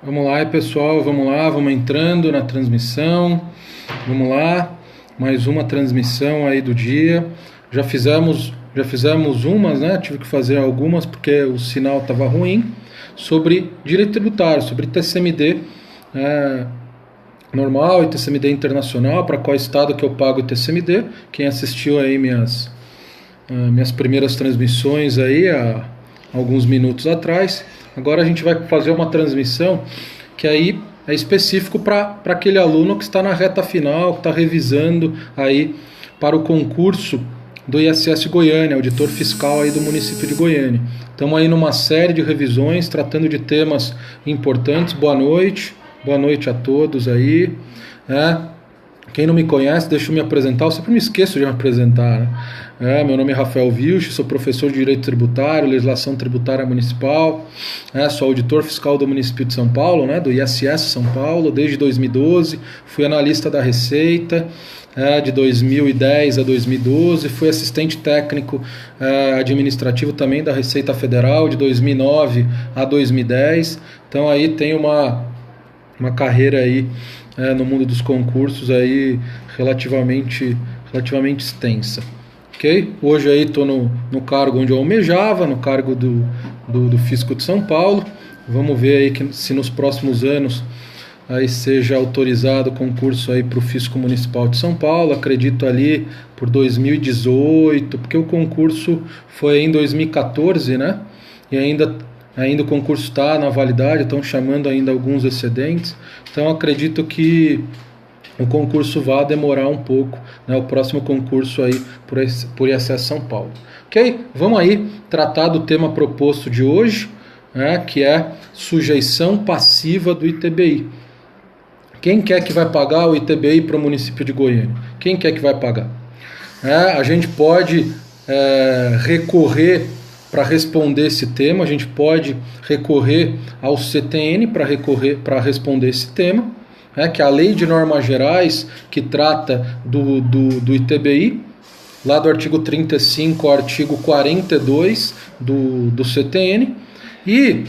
Vamos lá, pessoal, vamos lá, vamos entrando na transmissão. Vamos lá, mais uma transmissão aí do dia. Já fizemos umas, né? Tive que fazer algumas porque o sinal estava ruim, sobre direito tributário, sobre TCMD normal e TCMD internacional, para qual estado que eu pago o TCMD. Quem assistiu aí minhas primeiras transmissões aí há alguns minutos atrás. Agora a gente vai fazer uma transmissão que aí é específico para aquele aluno que está na reta final, que está revisando aí para o concurso do ISS Goiânia, auditor fiscal aí do município de Goiânia. Estamos aí numa série de revisões, tratando de temas importantes. Boa noite a todos aí. Quem não me conhece, deixa eu me apresentar. Eu sempre me esqueço de me apresentar, né? Meu nome é Rafael Vilch, sou professor de Direito Tributário, Legislação Tributária Municipal, sou auditor fiscal do município de São Paulo, né, do ISS São Paulo, desde 2012, fui analista da Receita, de 2010 a 2012, fui assistente técnico administrativo também da Receita Federal, de 2009 a 2010, então aí tem uma carreira aí no mundo dos concursos aí relativamente extensa. Okay? Hoje aí estou no cargo onde eu almejava, no cargo do Fisco de São Paulo. Vamos ver aí se nos próximos anos aí seja autorizado o concurso aí para o Fisco Municipal de São Paulo. Acredito ali por 2018, porque o concurso foi em 2014, né? E ainda o concurso está na validade, estão chamando ainda alguns excedentes. Então acredito que o concurso vai demorar um pouco, né, o próximo concurso aí por ISS São Paulo. Ok? Vamos aí tratar do tema proposto de hoje, que é sujeição passiva do ITBI. Quem quer que vai pagar o ITBI para o município de Goiânia? Quem quer que vai pagar? A gente pode recorrer para responder esse tema, a gente pode recorrer ao CTN para responder esse tema, que é a Lei de Normas Gerais que trata do ITBI, lá do artigo 35 ao artigo 42 do CTN, e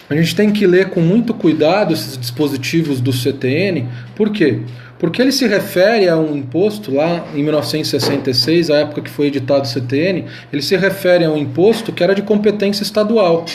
a gente tem que ler com muito cuidado esses dispositivos do CTN. Por quê? Porque ele se refere a um imposto lá em 1966, a época que foi editado o CTN, ele se refere a um imposto que era de competência estadual,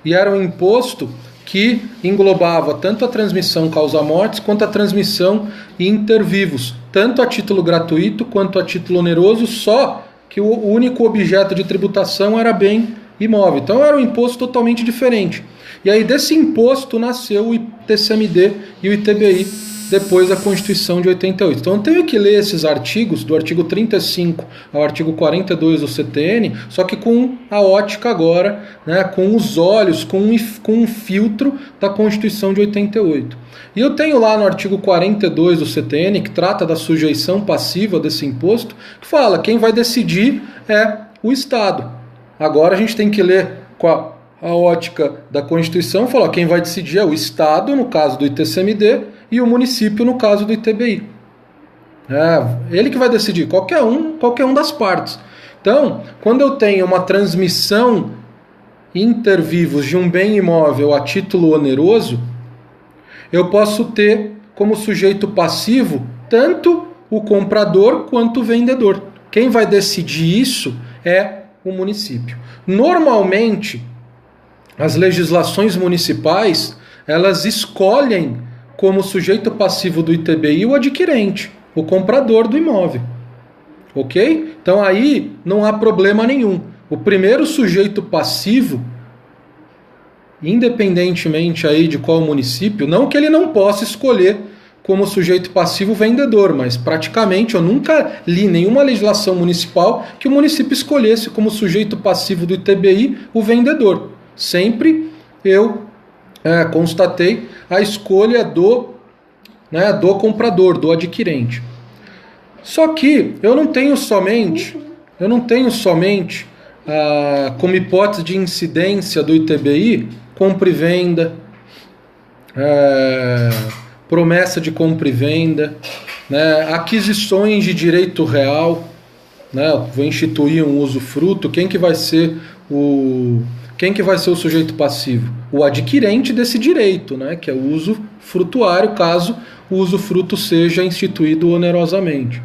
e era um imposto que englobava tanto a transmissão causa-mortes quanto a transmissão inter-vivos, tanto a título gratuito quanto a título oneroso, só que o único objeto de tributação era bem imóvel. Então era um imposto totalmente diferente. E aí desse imposto nasceu o TCMD e o ITBI depois da Constituição de 88. Então eu tenho que ler esses artigos, do artigo 35 ao artigo 42 do CTN, só que com a ótica agora, né, com os olhos, com um filtro da Constituição de 88. E eu tenho lá no artigo 42 do CTN, que trata da sujeição passiva desse imposto, que fala que quem vai decidir é o Estado. Agora a gente tem que ler com a ótica da Constituição, falar quem vai decidir é o Estado, no caso do ITCMD, e o município, no caso do ITBI. Ele que vai decidir, qualquer um das partes. Então, quando eu tenho uma transmissão inter-vivos de um bem imóvel a título oneroso, eu posso ter como sujeito passivo tanto o comprador quanto o vendedor. Quem vai decidir isso é o município. Normalmente, as legislações municipais, elas escolhem como sujeito passivo do ITBI o adquirente, o comprador do imóvel. Ok? Então aí não há problema nenhum. O primeiro sujeito passivo, independentemente aí de qual município, não que ele não possa escolher como sujeito passivo o vendedor, mas praticamente eu nunca li nenhuma legislação municipal que o município escolhesse como sujeito passivo do ITBI o vendedor. Sempre eu constatei a escolha do comprador, do adquirente. Só que eu não tenho somente como hipótese de incidência do ITBI compra e venda, promessa de compra e venda, aquisições de direito real, vou instituir um usufruto. Quem que vai ser o Quem que vai ser o sujeito passivo? O adquirente desse direito, né? Que é o usufrutuário, caso o usufruto seja instituído onerosamente.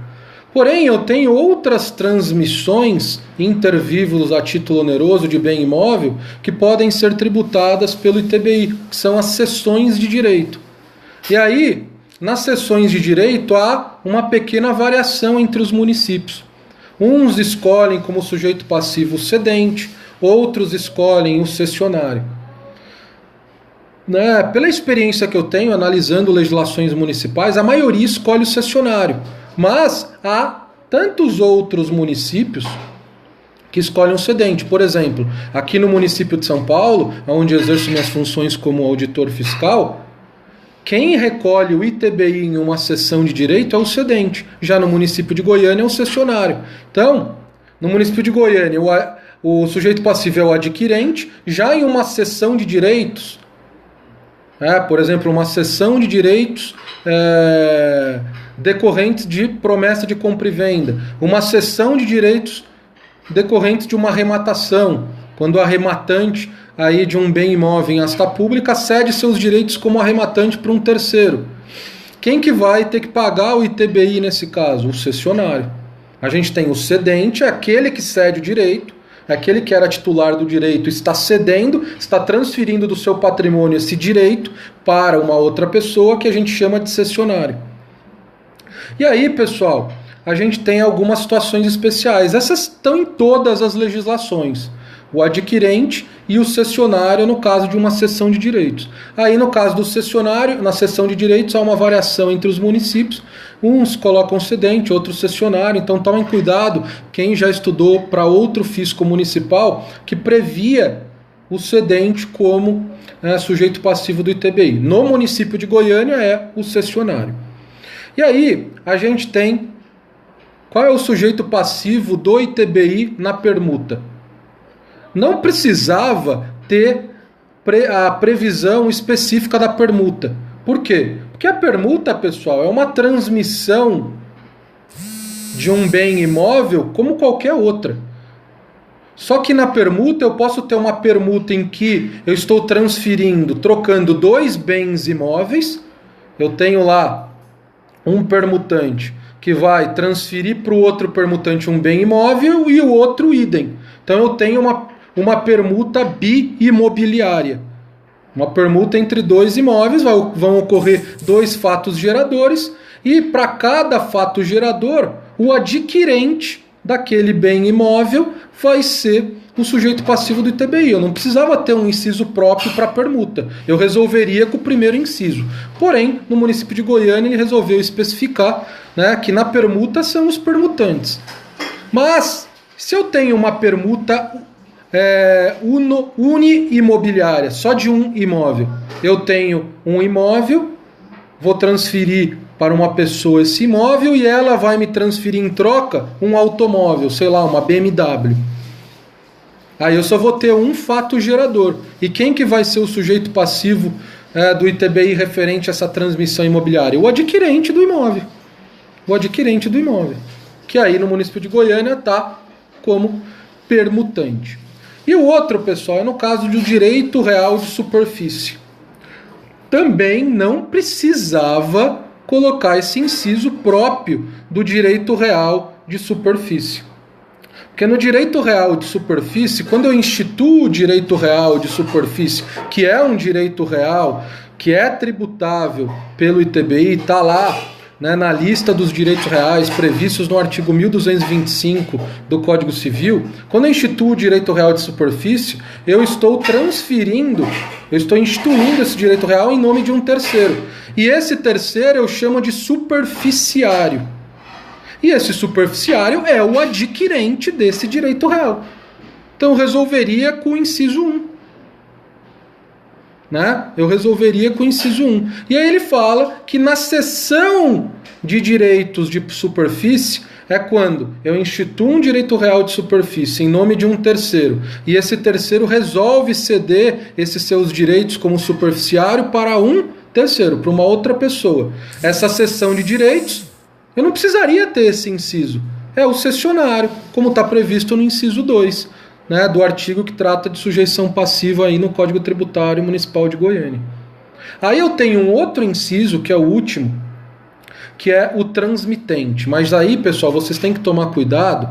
Porém, eu tenho outras transmissões inter vivos a título oneroso de bem imóvel que podem ser tributadas pelo ITBI, que são as cessões de direito. E aí, nas cessões de direito, há uma pequena variação entre os municípios. Uns escolhem como sujeito passivo o cedente, outros escolhem o cessionário. Pela experiência que eu tenho analisando legislações municipais, a maioria escolhe o cessionário, mas há tantos outros municípios que escolhem o cedente. Por exemplo, aqui no município de São Paulo, onde exerço minhas funções como auditor fiscal, quem recolhe o ITBI em uma cessão de direito é o cedente. Já no município de Goiânia é o cessionário. Então, no município de Goiânia, o sujeito passivo é o adquirente. Já em uma cessão de direitos, por exemplo, uma cessão de direitos decorrentes de promessa de compra e venda, uma cessão de direitos decorrentes de uma arrematação, quando o arrematante aí de um bem imóvel em asta pública cede seus direitos como arrematante para um terceiro. Quem que vai ter que pagar o ITBI nesse caso? O cessionário. A gente tem o cedente, aquele que cede o direito, aquele que era titular do direito está cedendo, está transferindo do seu patrimônio esse direito para uma outra pessoa que a gente chama de cessionário. E aí, pessoal, a gente tem algumas situações especiais. Essas estão em todas as legislações. O adquirente e o cessionário no caso de uma cessão de direitos. Aí no caso do cessionário, na cessão de direitos há uma variação entre os municípios. Uns colocam cedente, outros cessionário. Então tomem cuidado, quem já estudou para outro fisco municipal que previa o cedente como sujeito passivo do ITBI. No município de Goiânia é o cessionário. E aí a gente tem qual é o sujeito passivo do ITBI na permuta. Não precisava ter a previsão específica da permuta. Por quê? Porque a permuta, pessoal, é uma transmissão de um bem imóvel como qualquer outra. Só que na permuta eu posso ter uma permuta em que eu estou transferindo, trocando dois bens imóveis. Eu tenho lá um permutante que vai transferir para o outro permutante um bem imóvel e o outro idem. Então eu tenho uma permuta bi-imobiliária. Uma permuta entre dois imóveis, vão ocorrer dois fatos geradores e para cada fato gerador, o adquirente daquele bem imóvel vai ser o sujeito passivo do ITBI. Eu não precisava ter um inciso próprio para permuta. Eu resolveria com o primeiro inciso. Porém, no município de Goiânia, ele resolveu especificar, que na permuta são os permutantes. Mas, se eu tenho uma permuta uni-imobiliária, só de um imóvel. Eu tenho um imóvel, vou transferir para uma pessoa esse imóvel e ela vai me transferir em troca um automóvel, sei lá, uma BMW. Aí eu só vou ter um fato gerador. E quem que vai ser o sujeito passivo do ITBI referente a essa transmissão imobiliária? O adquirente do imóvel. O adquirente do imóvel. Que aí no município de Goiânia está como permutante. E o outro, pessoal, é no caso do direito real de superfície. Também não precisava colocar esse inciso próprio do direito real de superfície. Porque no direito real de superfície, quando eu instituo o direito real de superfície, que é um direito real, que é tributável pelo ITBI, está lá, na lista dos direitos reais previstos no artigo 1225 do Código Civil, quando eu instituo o direito real de superfície, eu estou instituindo esse direito real em nome de um terceiro. E esse terceiro eu chamo de superficiário. E esse superficiário é o adquirente desse direito real. Então eu resolveria com o inciso 1. Eu resolveria com o inciso 1. E aí ele fala que na cessão de direitos de superfície é quando eu instituo um direito real de superfície em nome de um terceiro e esse terceiro resolve ceder esses seus direitos como superficiário para um terceiro, para uma outra pessoa. Essa cessão de direitos, eu não precisaria ter esse inciso. É o cessionário, como está previsto no inciso 2. né, do artigo que trata de sujeição passiva aí no Código Tributário Municipal de Goiânia. Aí eu tenho um outro inciso, que é o último, que é o transmitente. Mas aí, pessoal, vocês têm que tomar cuidado,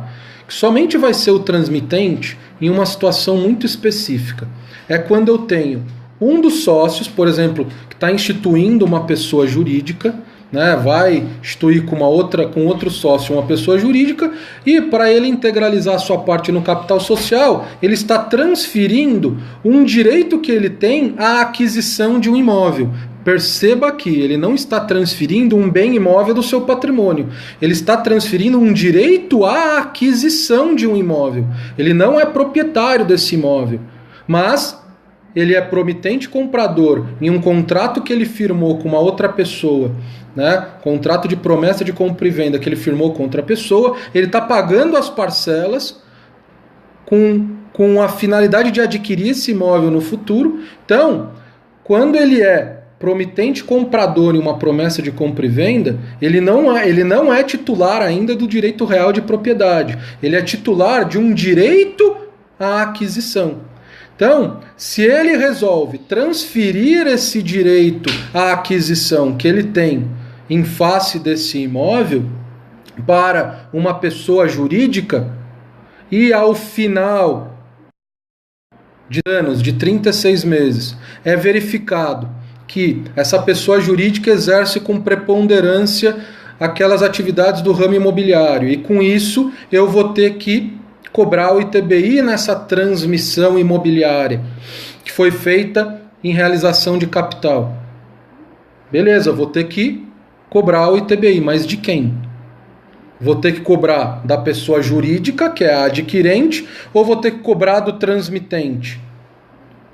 que somente vai ser o transmitente em uma situação muito específica. É quando eu tenho um dos sócios, por exemplo, que está instituindo uma pessoa jurídica, né, vai instituir com outro sócio uma pessoa jurídica, e para ele integralizar a sua parte no capital social, ele está transferindo um direito que ele tem à aquisição de um imóvel. Perceba que ele não está transferindo um bem imóvel do seu patrimônio. Ele está transferindo um direito à aquisição de um imóvel. Ele não é proprietário desse imóvel, mas ele é promitente comprador em um contrato que ele firmou com uma outra pessoa, né? Contrato de promessa de compra e venda que ele firmou com outra pessoa. Ele está pagando as parcelas com a finalidade de adquirir esse imóvel no futuro. Então, quando ele é promitente comprador em uma promessa de compra e venda, ele não é titular ainda do direito real de propriedade. Ele é titular de um direito à aquisição. Então, se ele resolve transferir esse direito à aquisição que ele tem em face desse imóvel para uma pessoa jurídica, e ao final de anos, de 36 meses, é verificado que essa pessoa jurídica exerce com preponderância aquelas atividades do ramo imobiliário, e com isso eu vou ter que cobrar o ITBI nessa transmissão imobiliária que foi feita em realização de capital. Beleza, vou ter que cobrar o ITBI, mas de quem? Vou ter que cobrar da pessoa jurídica, que é a adquirente, ou vou ter que cobrar do transmitente?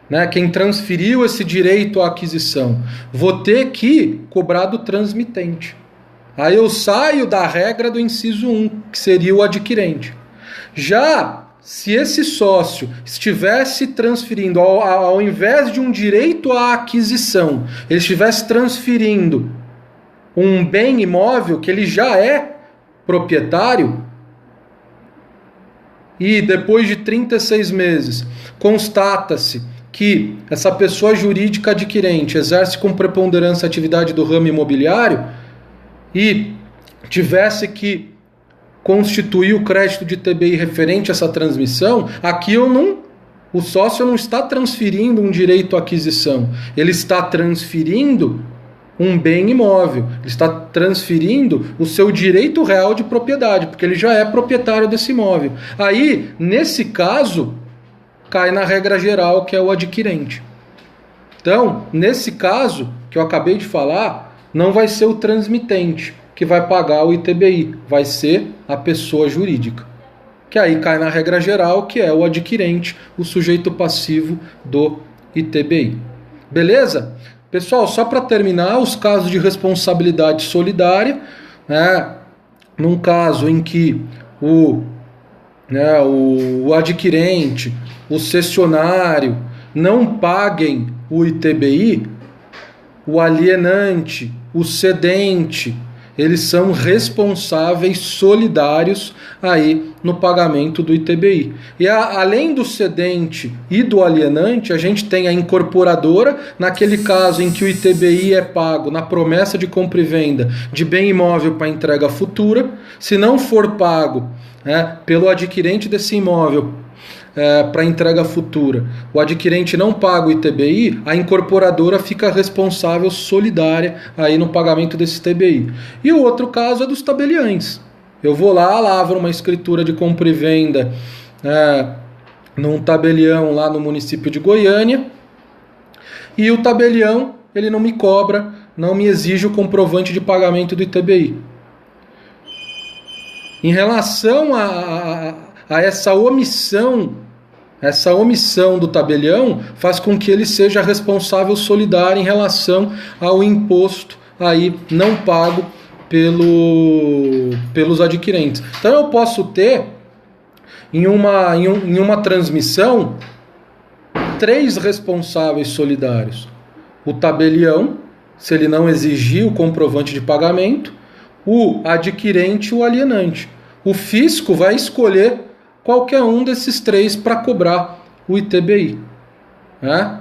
Né? Quem transferiu esse direito à aquisição. Vou ter que cobrar do transmitente. Aí eu saio da regra do inciso 1, que seria o adquirente. Já se esse sócio estivesse transferindo, ao invés de um direito à aquisição, ele estivesse transferindo um bem imóvel que ele já é proprietário, e depois de 36 meses constata-se que essa pessoa jurídica adquirente exerce com preponderância a atividade do ramo imobiliário e tivesse que constituir o crédito de ITBI referente a essa transmissão, aqui o sócio não está transferindo um direito à aquisição, ele está transferindo um bem imóvel, ele está transferindo o seu direito real de propriedade, porque ele já é proprietário desse imóvel. Aí, nesse caso, cai na regra geral, que é o adquirente. Então, nesse caso que eu acabei de falar, não vai ser o transmitente que vai pagar o ITBI, vai ser a pessoa jurídica, que aí cai na regra geral, que é o adquirente, o sujeito passivo do ITBI. Beleza? Pessoal, só para terminar, os casos de responsabilidade solidária, né, num caso em que o adquirente, o cessionário não paguem o ITBI, o alienante, o cedente, eles são responsáveis solidários aí no pagamento do ITBI. E além do cedente e do alienante, a gente tem a incorporadora, naquele caso em que o ITBI é pago na promessa de compra e venda de bem imóvel para entrega futura. Se não for pago pelo adquirente desse imóvel para entrega futura, o adquirente não paga o ITBI, a incorporadora fica responsável solidária aí no pagamento desse ITBI. E o outro caso é dos tabeliães. Eu vou lá, lavro uma escritura de compra e venda num tabelião lá no município de Goiânia, e o tabelião ele não me cobra, não me exige o comprovante de pagamento do ITBI. Em relação a essa omissão do tabelião faz com que ele seja responsável solidário em relação ao imposto aí não pago pelos adquirentes. Então eu posso ter em uma transmissão 3 responsáveis solidários: o tabelião, se ele não exigir o comprovante de pagamento, o adquirente e o alienante. O fisco vai escolher qualquer um desses 3 para cobrar o ITBI. Né?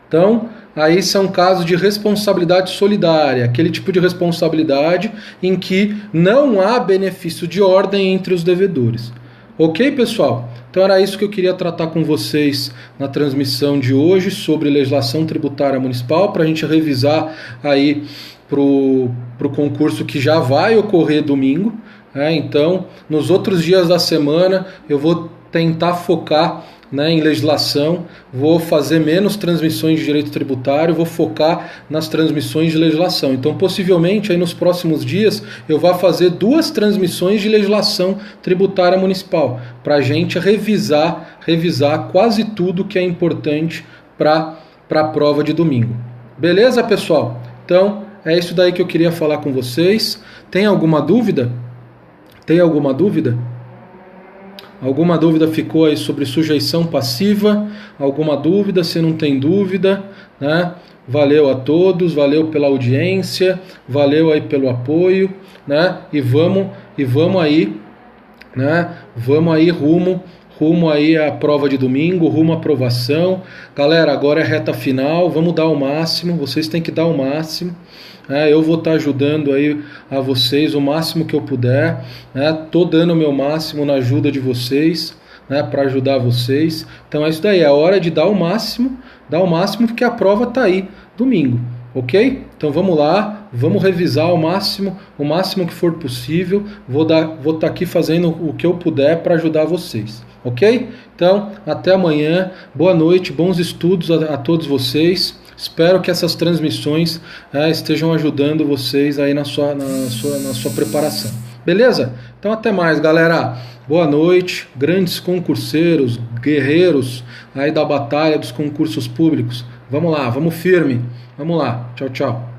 Então, aí são casos de responsabilidade solidária, aquele tipo de responsabilidade em que não há benefício de ordem entre os devedores. Ok, pessoal? Então era isso que eu queria tratar com vocês na transmissão de hoje sobre legislação tributária municipal, para a gente revisar aí para o concurso que já vai ocorrer domingo. Então, nos outros dias da semana eu vou tentar focar, né, em legislação, vou fazer menos transmissões de direito tributário, vou focar nas transmissões de legislação. Então, possivelmente, aí nos próximos dias, eu vou fazer 2 transmissões de legislação tributária municipal, para a gente revisar quase tudo que é importante para a prova de domingo. Beleza, pessoal? Então, é isso daí que eu queria falar com vocês. Tem alguma dúvida? Tem alguma dúvida? Alguma dúvida ficou aí sobre sujeição passiva? Alguma dúvida? Se não tem dúvida, né? Valeu a todos, valeu pela audiência, valeu aí pelo apoio, né? E vamos aí, né? Vamos aí rumo aí à prova de domingo, rumo à aprovação. Galera, agora é reta final, vamos dar o máximo, vocês têm que dar o máximo. Eu vou estar ajudando aí a vocês o máximo que eu puder. Tô dando o meu máximo na ajuda de vocês, né, para ajudar vocês. Então é isso daí, é hora de dar o máximo porque a prova está aí domingo, ok? Então vamos lá, vamos revisar o máximo que for possível. Vou estar aqui fazendo o que eu puder para ajudar vocês, ok? Então até amanhã, boa noite, bons estudos a todos vocês. Espero que essas transmissões estejam ajudando vocês aí na sua preparação. Beleza? Então até mais, galera. Boa noite, grandes concurseiros, guerreiros aí da batalha dos concursos públicos. Vamos lá, vamos firme. Vamos lá. Tchau, tchau.